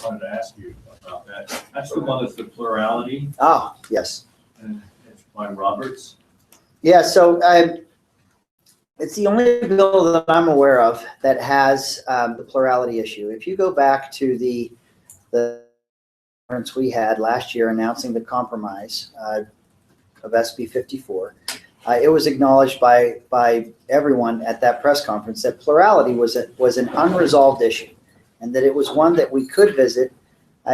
wanted to ask you about that. That's the one that's the plurality, Oh, yes. and it's by Roberts. Yeah, so it's the only bill that I'm aware of that has the plurality issue. If you go back to the conference we had last year announcing the compromise of SB 54, it was acknowledged by everyone at that press conference that plurality was an unresolved issue, and that it was one that we could visit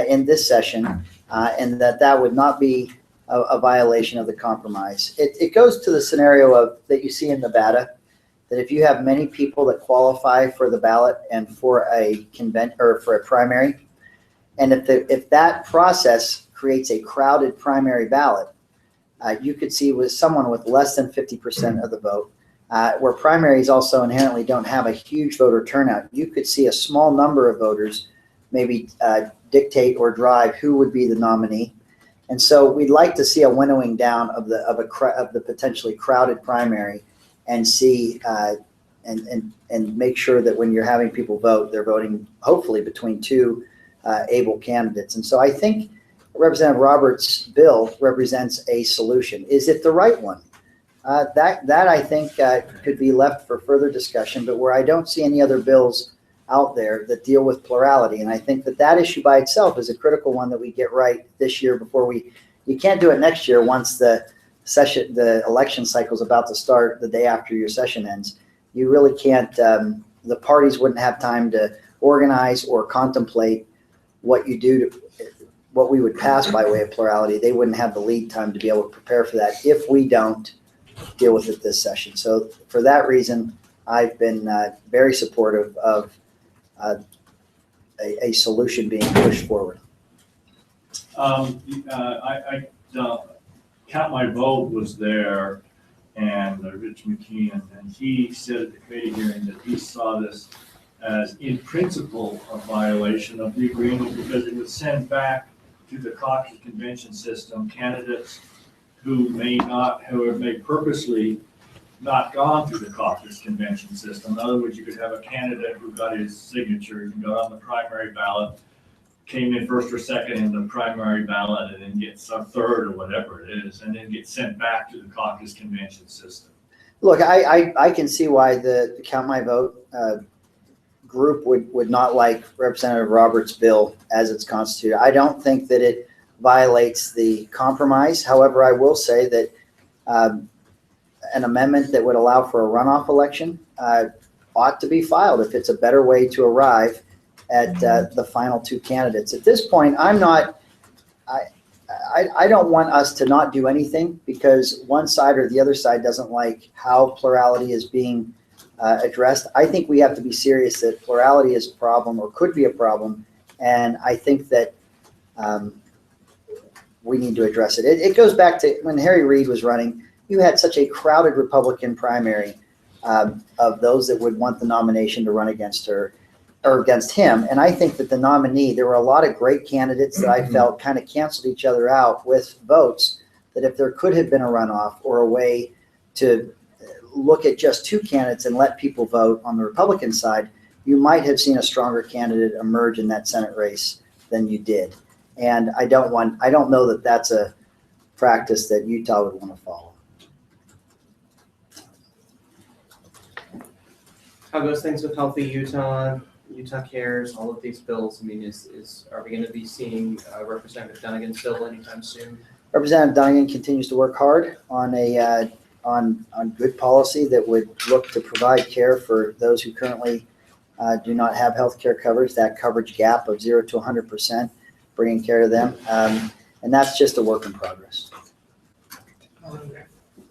in this session, and that would not be a violation of the compromise. It goes to the scenario that you see in Nevada, that if you have many people that qualify for the ballot and for a for a primary, and if that process creates a crowded primary ballot, you could see with someone with less than 50% of the vote, where primaries also inherently don't have a huge voter turnout, you could see a small number of voters maybe dictate or drive who would be the nominee. And so we'd like to see a winnowing down of the potentially crowded primary, and see and make sure that when you're having people vote, they're voting hopefully between two able candidates. And so I think Representative Roberts' bill represents a solution. Is it the right one? That I think could be left for further discussion, but where I don't see any other bills out there that deal with plurality. And I think that issue by itself is a critical one that we get right this year before you can't do it next year once the election cycle is about to start the day after your session ends. You really can't, the parties wouldn't have time to organize or contemplate what we would pass by way of plurality. They wouldn't have the lead time to be able to prepare for that if we don't deal with it this session. So for that reason, I've been very supportive of a solution being pushed forward. Count My Vote was there, and Rich McKeon, and he said at the committee hearing that he saw this as in principle a violation of the agreement, because it would send back to the caucus convention system candidates who may purposely not gone through the caucus convention system. In other words, you could have a candidate who got his signature and got on the primary ballot, came in first or second in the primary ballot, and then gets a third or whatever it is, and then gets sent back to the caucus convention system. Look, I can see why the Count My Vote group would not like Representative Roberts' bill as it's constituted. I don't think that it violates the compromise. However, I will say that an amendment that would allow for a runoff election ought to be filed if it's a better way to arrive at the final two candidates. At this point, I don't want us to not do anything because one side or the other side doesn't like how plurality is being addressed. I think we have to be serious that plurality is a problem or could be a problem, and I think that we need to address it. It goes back to when Harry Reid was running. You had such a crowded Republican primary of those that would want the nomination to run against her or against him. And I think that the nominee, there were a lot of great candidates that I felt kind of canceled each other out with votes, that if there could have been a runoff or a way to look at just two candidates and let people vote on the Republican side, you might have seen a stronger candidate emerge in that Senate race than you did. And I don't know that that's a practice that Utah would want to follow. How goes things with Healthy Utah, Utah Cares, all of these bills? I mean, are we going to be seeing Representative Dunnigan's bill anytime soon? Representative Dunnigan continues to work hard on on good policy that would look to provide care for those who currently do not have health care coverage, that coverage gap of 0 to 100%, bringing care to them. And that's just a work in progress.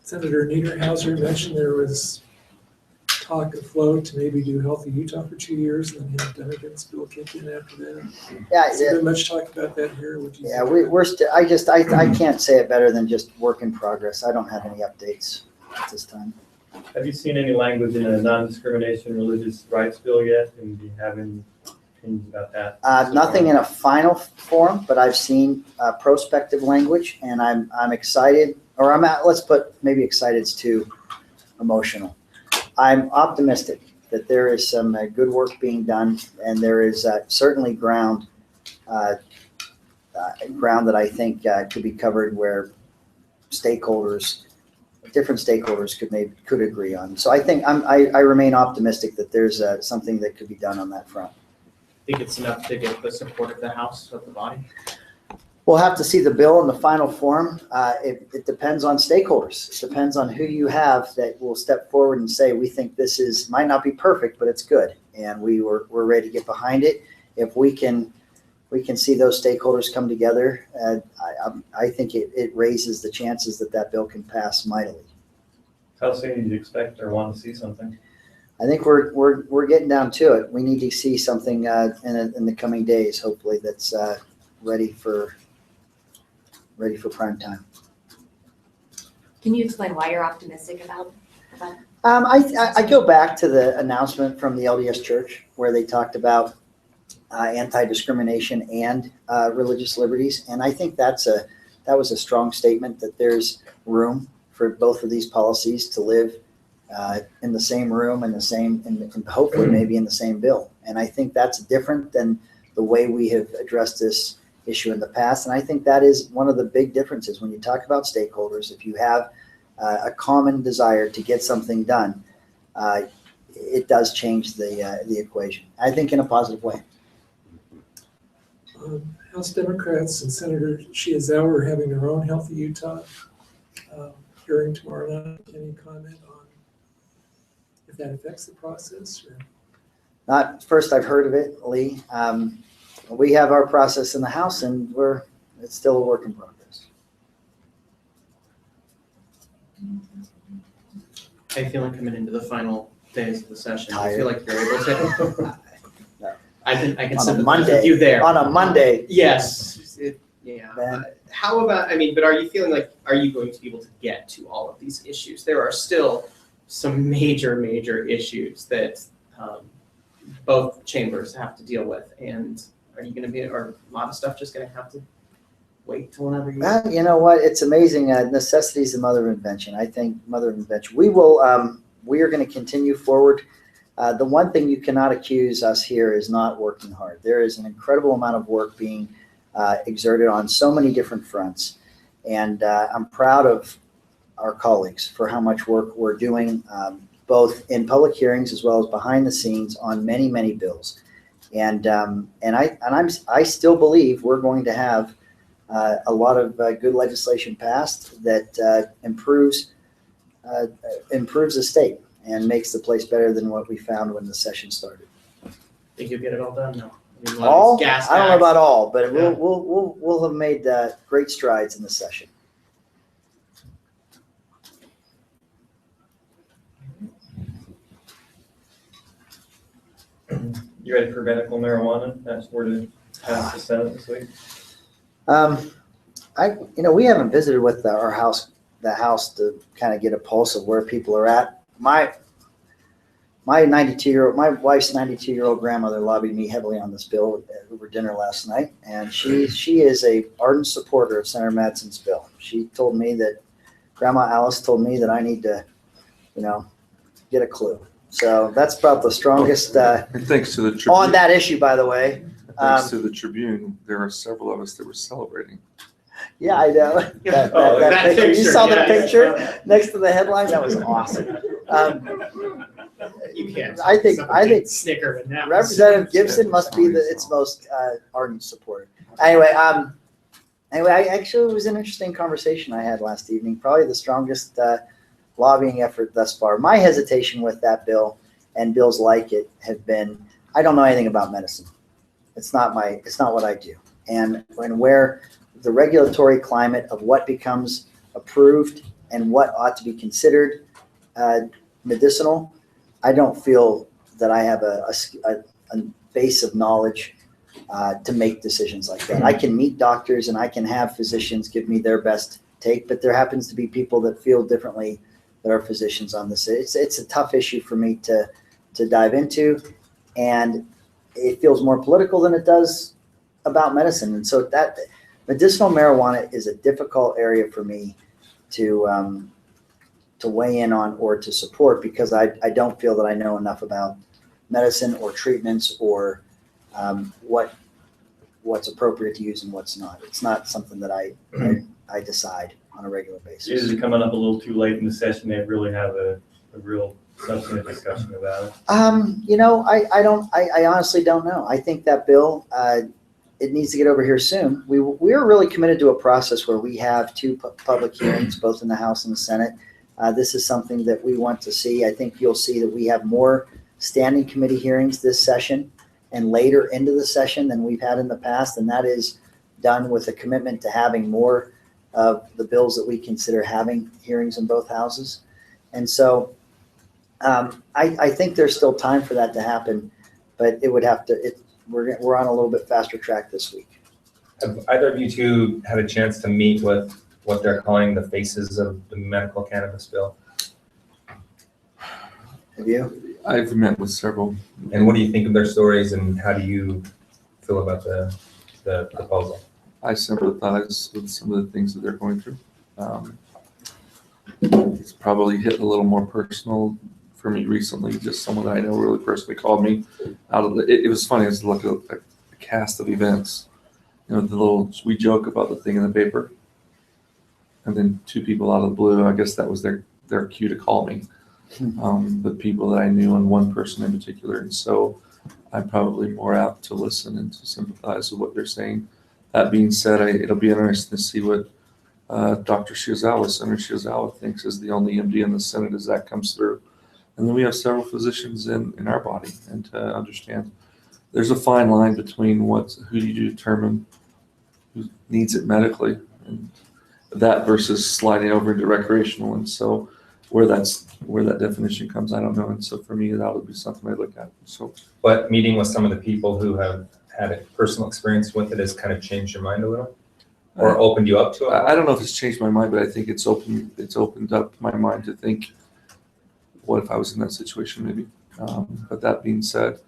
Senator Niederhauser mentioned there was talk afloat to maybe do Healthy Utah for 2 years and then have Dunnigan's bill kick in after that. Yeah, Has there been much talk about that here? Yeah, we're still. I can't say it better than just work in progress. I don't have any updates at this time. Have you seen any language in a non-discrimination religious rights bill yet? And do you have any opinions about that? Nothing in a final form, but I've seen prospective language, and I'm excited. Or let's put maybe excited's too emotional. I'm optimistic that there is some good work being done, and there is certainly ground ground that I think could be covered where different stakeholders could agree on. So I think I remain optimistic that there's something that could be done on that front. Think it's enough to get the support of the House, of the body? We'll have to see the bill in the final form. It depends on stakeholders. It depends on who you have that will step forward and say, we think this might not be perfect, but it's good. And we're ready to get behind it. If we can see those stakeholders come together, I think it raises the chances that bill can pass mightily. How soon do you expect or want to see something? I think we're getting down to it. We need to see something in the coming days, hopefully, that's ready for prime time. Can you explain why you're optimistic about it? I go back to the announcement from the LDS Church where they talked about anti-discrimination and religious liberties, and I think that was a strong statement that there's room for both of these policies to live in the same room and hopefully maybe in the same bill. And I think that's different than the way we have addressed this issue in the past. And I think that is one of the big differences when you talk about stakeholders. If you have a common desire to get something done, it does change the equation, I think, in a positive way. House Democrats and Senator Shiazawa are having their own Healthy Utah hearing tomorrow night. Any comment on if that affects the process? Or? Not first I've heard of it, Lee. We have our process in the House, and it's still a work in progress. How you feeling coming into the final days of the session? Tired. I feel like you're able to. No. I can On a sympathize Monday, with you there. On a Monday. Yes. Yeah. Ben? How about, but are you feeling like, are you going to be able to get to all of these issues? There are still some major issues that both chambers have to deal with. And are you going to are a lot of stuff just going to have to wait till whenever you? You know what? It's amazing. Necessity is the mother of invention. I think mother of invention. We are going to continue forward. The one thing you cannot accuse us here is not working hard. There is an incredible amount of work being exerted on so many different fronts. And I'm proud of our colleagues for how much work we're doing, both in public hearings as well as behind the scenes on many bills. And I still believe we're going to have a lot of good legislation passed that improves the state and makes the place better than what we found when the session started. Think you'll get it all done? No. I don't know about all, but Yeah. we'll have made great strides in the session. You ready for medical marijuana? That's where to pass the Senate this week. We haven't visited with the house to kind of get a pulse of where people are at. My wife's 92-year-old grandmother lobbied me heavily on this bill over dinner last night, and she is a ardent supporter of Senator Madsen's bill. She told me that Grandma Alice told me that I need to, get a clue. So that's about the strongest And thanks to the Tribune. on that issue, by the way. Thanks to the Tribune, there are several of us that were celebrating. Yeah, I know. That picture. You saw the picture next to the headline? That was awesome. You can't. I think snicker and that. Representative Gibson must be its most ardent supporter. Anyway, it was an interesting conversation I had last evening. Probably the strongest lobbying effort thus far. My hesitation with that bill and bills like it have been, I don't know anything about medicine. It's not what I do. And where the regulatory climate of what becomes approved and what ought to be considered medicinal, I don't feel that I have a base of knowledge to make decisions like that. I can meet doctors and I can have physicians give me their best take, but there happens to be people that feel differently that are physicians on this. It's a tough issue for me to dive into, and it feels more political than it does about medicine. And so that medicinal marijuana is a difficult area for me to weigh in on or to support, because I don't feel that I know enough about medicine or treatments or what what's appropriate to use and what's not. It's not something that I decide on a regular Is basis. it coming up a little too late in the session to really have a real substantive discussion about it? I honestly don't know. I think that bill, it needs to get over here soon. We are really committed to a process where we have two public hearings, both in the House and the Senate. This is something that we want to see. I think you'll see that we have more standing committee hearings this session and later into the session than we've had in the past, and that is done with a commitment to having more of the bills that we consider having hearings in both houses. And so I think there's still time for that to happen, but it would have to, we're on a little bit faster track this week. Have either of you two had a chance to meet with what they're calling the faces of the medical cannabis bill? Have you? I've met with several. And what do you think of their stories, and how do you feel about the proposal? I sympathize with some of the things that they're going through. It's probably hit a little more personal for me recently. Just someone that I know really personally called me out of it was funny. It's like a cast of events. The little, we joke about the thing in the paper. And then two people out of the blue, I guess that was their cue to call me. The people that I knew, and one person in particular. And so I'm probably more apt to listen and to sympathize with what they're saying. That being said, it'll be interesting to see what Dr. Senator Shizawa thinks is the only MD in the Senate as that comes through. And then we have several physicians in our body, and to understand there's a fine line between who do you determine who needs it medically, and that versus sliding over into recreational. And so where that definition comes, I don't know. And so for me, that would be something I look at. So, But meeting with some of the people who have had a personal experience with it has kind of changed your mind a little, or opened you up to it? I don't know if it's changed my mind, but I think it's opened up my mind to think, what if I was in that situation maybe? But that being said,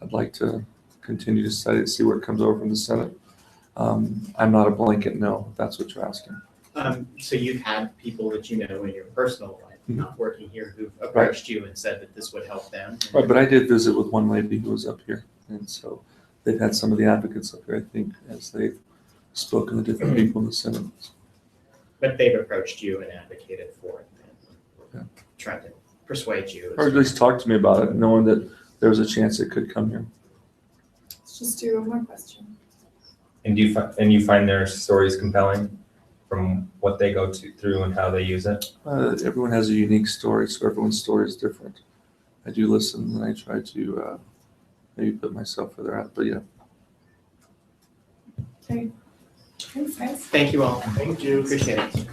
I'd like to continue to study it, see where it comes over from the Senate. I'm not a blanket no, if that's what you're asking. So you've had people that you know in your personal life, Mhm. not working here, who've approached you and said that this would help them? Right, but I did visit with one lady who was up here, and so they've had some of the advocates up here, I think, as they've spoken to different people in the Senate. But they've approached you and advocated for it, Yeah. and tried to persuade you. Or at least talk to me about it, knowing that there was a chance it could come here. Let's just do one more question. And you find their stories compelling from what they go through and how they use it? Everyone has a unique story, so everyone's story is different. I do listen, and I try to maybe put myself where they're at, but yeah. Okay. Thanks, guys. Thank you all. Thank you. Appreciate it.